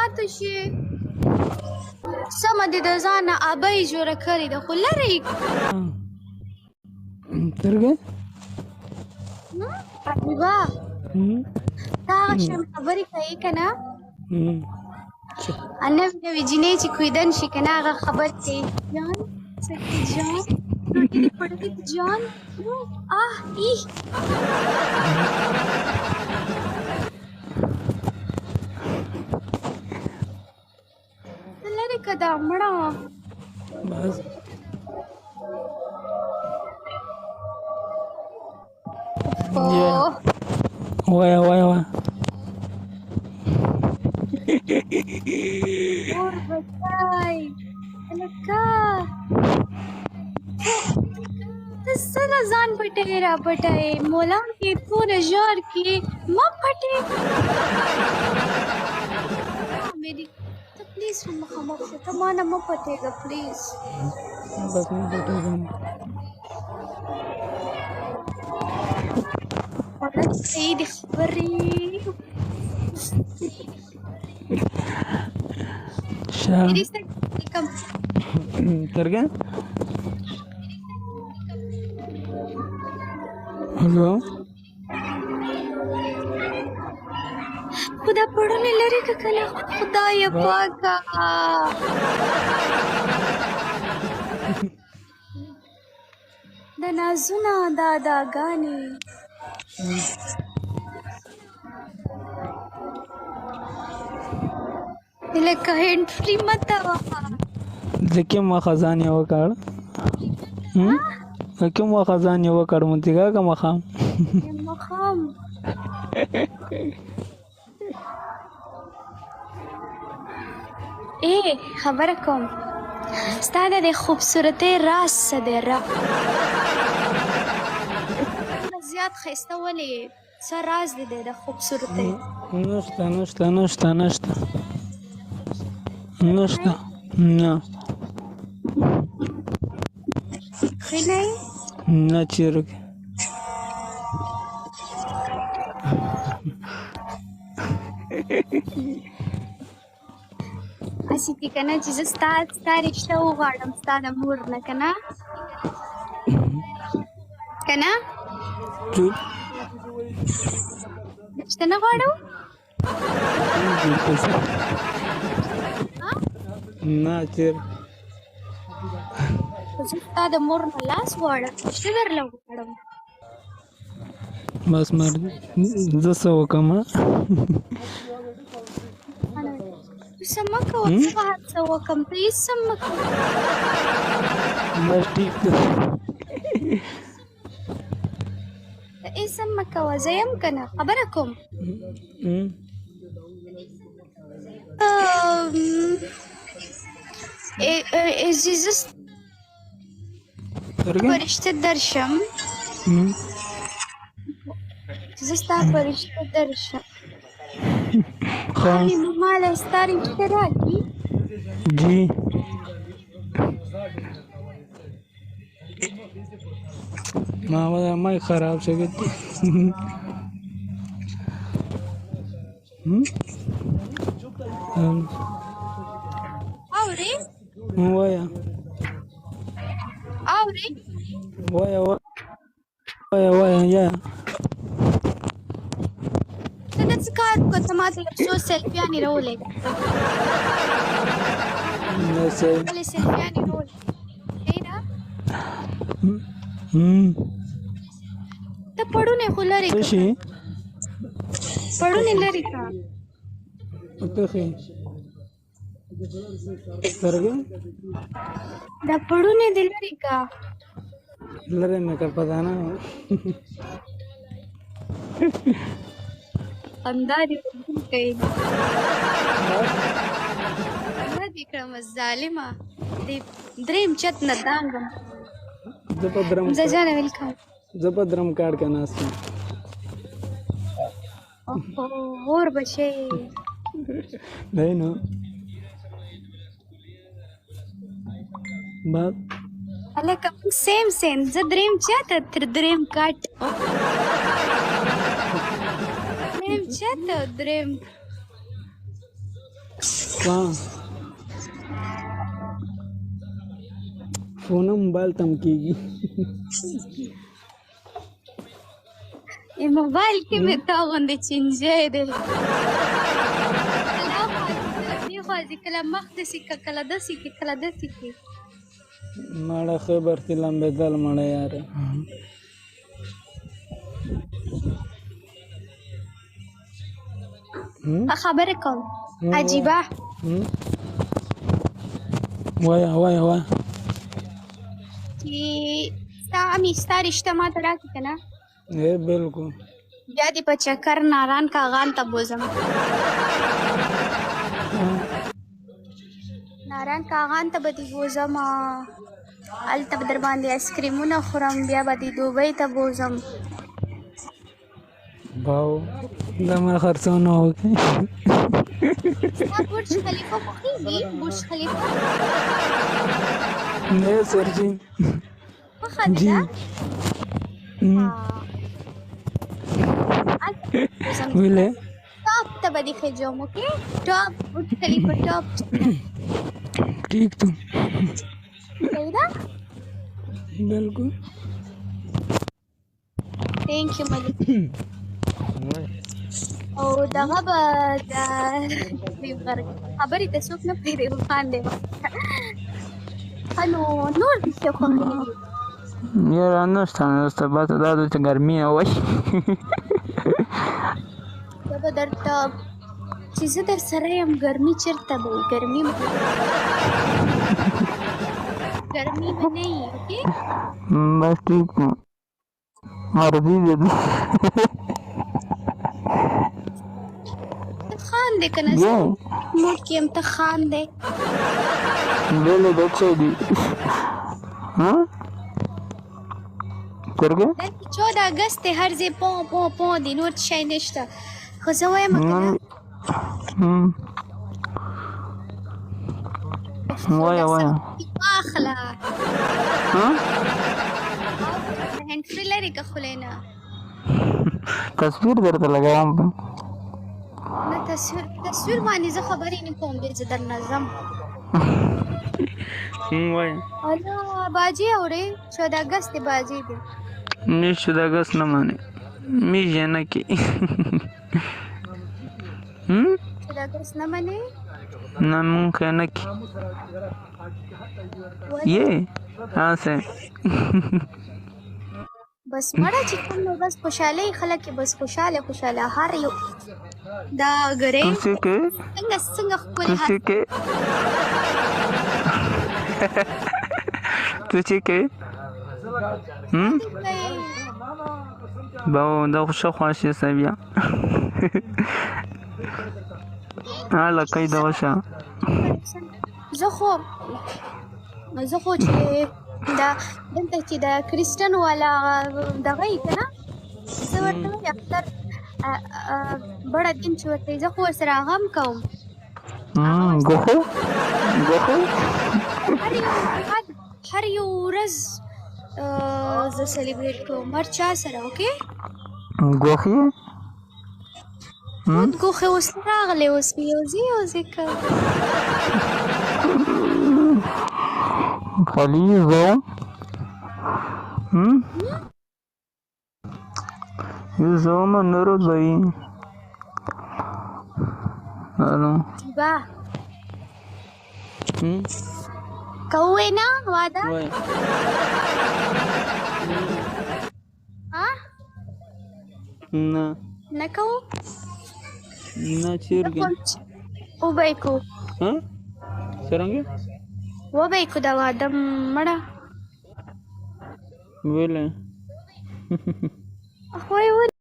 پاتې شي. سمه دې د ځانه ابۍ جوړه کړې ده خو لرې سترګې حبیبه تا هغه شی خبرې کوې که نه نوې نوې جینۍ چې کویدن شي که نه هغه خبر کوي جان څه کوي جان روټي دې خوړلې ده جان ای ته لرې که دا مړه بس وایه وایه وایه اور بچای هلکه ته څنګه ځان پټوې را پټوې مولان کې څونه ژر کې مه پټې ته پلیز مخامخ شه ته ما نه مه پټېږه پلیز بس نه پټېږم صحیح دي خبرې سترګې هلو خو دا پړونې لرې که که نه خدایه پاکه د نازونه دا اداګانې لکه هینډ فري مته وخه د کوم وخت ځان یې وکړ د کوم وخت ځان یې وکړ مونتیګا که مخام مخام خبره کوم ستا د دې خوبصورتۍ راز څه دی زیات ښایسته ولې څه راز دی د خوبصورتۍ نشته نشته نشته نشته نشته نه ښه نه یې نه چیرې هسې دي که نه چې زه ستا رشته وغواړم ستا د مور نه که نه که نه رشته نه غواړو نه چیرې زه ستا د مور نه لاس غواړم رشته درله وغواړم بس زه څه وکړم څه مه کوه زه به هر څه وکړم ته هېڅ څه مه کوه بس ټیک ده ته هېڅ هم مه کوه زه یم که نه خبره کوم زه په رشته درشم زه ستا په رشته درشم خاني ماله ستا رشته راکړي جی مائی خراب شوی اورې وایه اورې وایه وایه وایه یا ته داسې کار وکړه ته ما ته یو څو سیلفیانې راولېږه خپلې سیلفیانې راولېږه ښې ده ته پړونې خو لرې څه شي پړونې لرې کړه پښې سترګې دا پړونې دې لرې کړه لرې مې که پته نه خندا دې کوي خندا دې کړم ظالمه دې درېیم چت نه دانګم زه جانه ویلکم زه په درم کاټ کې ناست یم اور بچی دی نو بس هلکه موږ سیم زه درېیم چاته تر درېیم کټ درېیم چاته درېیم کہاں فون موبایل تم کیږي موبایل کې مې تا غوندې چینجی دی خواځي کله مخ داسې که کله داسې کې کله داسې کې ماړه خبر تی لمبېدل مړه یاره خبرې کوم عجیبه وایه وایه وایه چې ستا امي ستا رشته ماته راکړي که نه بالکل بیا دې په چکر ناران کاغان ته بوځم ناران کاغان ته به دې بوځم هلته به در باندې آیسکریمونه خورم بیا به دې دوبۍ ته بوځم باو دا ما خرڅونه وکړي ستا برج خلیفه خوښېږي برج خلیفه نه سر جی خوښه دې ده ویلې ټاپ ته به دې خېجوم اوکې ټاپ برج خلیفه ټاپ ٹھیک تو صحیح ده بالکل تھینک یو ملک او دغه به د خبرې ته څوک نه پرېږدي خاندې ښه نو نور څه خوښېږي یاره نشته بس دا ده چې ګرمي وای زه به درته چې زه در سره یم ګرمي چېرته به وي ګرمي به نه وي اوکې بس ٹھیک تو مرضی دے دو ته خاندې که نه یہ موډ کې یم ته خاندې بولے بچے دی ہاں چرګه دلته 14 اګست دی هر ځای پون پون پون دی نور شی نشته خو زه وایم که نه وایا واخله ها هینډ فري لرې که خولې نه تصویر درته لګوم نه تصویر باندې زه خبرې نه کوم بیا زه درنه ځم وایا هلو باجی اورې 14 اګست دی باجی دی میش 14 اگست نه مانه میش یې نه کې 14 اګست نه منې نه مونږ یې نه کې یہ हाँ से بس مړه چې کوم نو بس خوشحالۍ خلک یې بس خوشحاله هر یو دا ګرې کسی کے څنګه ښکلې کسی کے کسی کے باو دا خوشه خواشي سبیا حالا کئی دا خوشه زه خو چې دا دلته چې د کریسټن والا دغه یې که نه زه ورته وایي اختر بړه دین چې ورته زه خو ورسره غم کوم گوخو هر یو ورځ زه سلیبریټ کوم هر چا سره اوکې گوخی ګوښې اوس راغلی اوس مې یوځې کوم خلیزو یوزو منورو زوی الو با کوې نه واده ها نه کوو نه چیرګي وبې کو ها څرنګه وبې کو دا واده مړه ویلې خو یې